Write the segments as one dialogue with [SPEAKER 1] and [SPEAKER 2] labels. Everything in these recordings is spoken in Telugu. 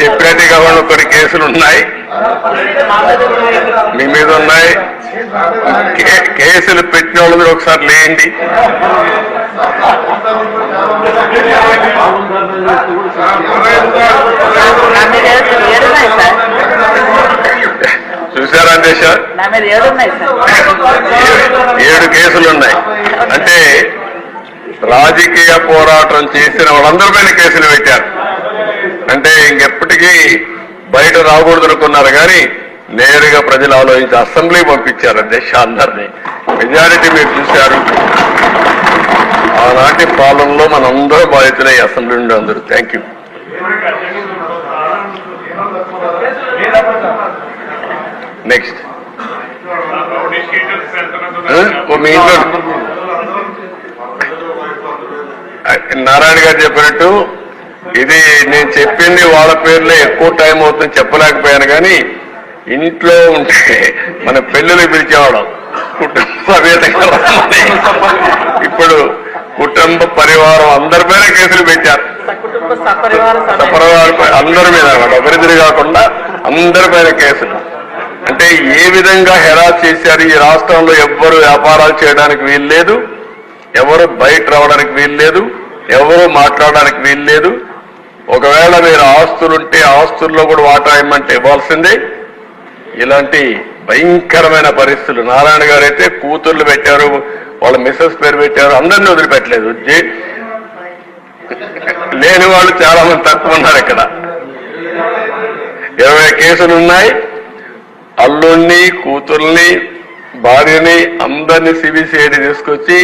[SPEAKER 1] చెప్పినట్టుగా వాళ్ళు కొన్ని కేసులు ఉన్నాయి, మీ మీద ఉన్నాయి. కేసులు పెట్టిన వాళ్ళు మీరు ఒకసారి లేండి. చూసారా దేశ 7 కేసులు ఉన్నాయి. అంటే రాజకీయ పోరాటం చేసిన వాళ్ళందరిపైన కేసులు పెట్టారు. అంటే ఇంకెప్పటికీ బయట రాకూడదు అనుకున్నారు కానీ నేరుగా ప్రజలు ఆలోచించి అసెంబ్లీ పంపించారు అధ్యక్ష అందరినీ. మెజారిటీ మీరు చూశారు. ఆనాటి పాలనలో మనందరూ బాధితులే అసెంబ్లీ నుండి అందరూ. Thank you. నెక్స్ట్ మీ ఇంట్లో నారాయణ గారు చెప్పినట్టు ఇది నేను చెప్పింది వాళ్ళ పేర్లే ఎక్కువ టైం అవుతుంది చెప్పలేకపోయాను కానీ ఇంట్లో ఉంటే మన పెళ్ళిళ్ళు పిలిచేవాళ్ళం కుటుంబ సమేతంగా. ఇప్పుడు కుటుంబ పరివారం అందరిపైన కేసులు పెట్టారు. అందరి మీద ఒకరిద్దరు కాకుండా అందరిపైన కేసులు. అంటే ఏ విధంగా హెరాస్ చేశారు. ఈ రాష్ట్రంలో ఎవ్వరు వ్యాపారాలు చేయడానికి వీలు లేదు, ఎవరు బయట రావడానికి వీలు లేదు, ఎవరు మాట్లాడడానికి వీలు లేదు. ఒకవేళ మీరు ఆస్తులుంటే ఆస్తుల్లో కూడా వాటా ఇవ్వమంటే ఇవ్వాల్సిందే. ఇలాంటి భయంకరమైన పరిస్థితులు. నారాయణ గారు అయితే కూతుర్లు పెట్టారు, వాళ్ళ మిస్సెస్ పేరు పెట్టారు, అందరినీ వదిలిపెట్టలేదు. లేని వాళ్ళు చాలా మంది తక్కువ ఉన్నారు. ఇక్కడ 20 కేసులు ఉన్నాయి. అల్లుణ్ణి, కూతుర్ని, భార్యని అందరినీ సిబిసిఐడి తీసుకొచ్చి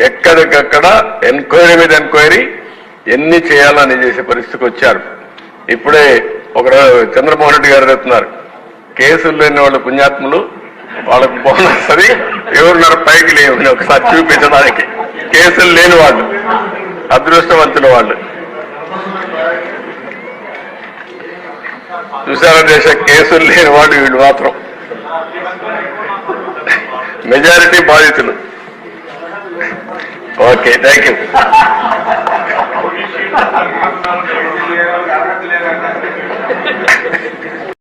[SPEAKER 1] ఎక్కడికక్కడ ఎంక్వైరీ మీద ఎంక్వైరీ ఎన్ని చేయాలని చేసే పరిస్థితికి వచ్చారు. ఇప్పుడే ఒక చంద్రమోహన్ రెడ్డి గారు చెప్తున్నారు, కేసులు లేని వాళ్ళు పుణ్యాత్ములు, వాళ్ళకు బోనస్ అది ఎవరున్నారు పైకి లేవని ఒకసారి చూపించడానికి. కేసులు లేని వాళ్ళు అదృష్టవంతుల వాళ్ళు. చూసారా దేశ కేసులు లేని వాళ్ళు వీళ్ళు మాత్రం మెజారిటీ బాధితులు. Okay, thank you.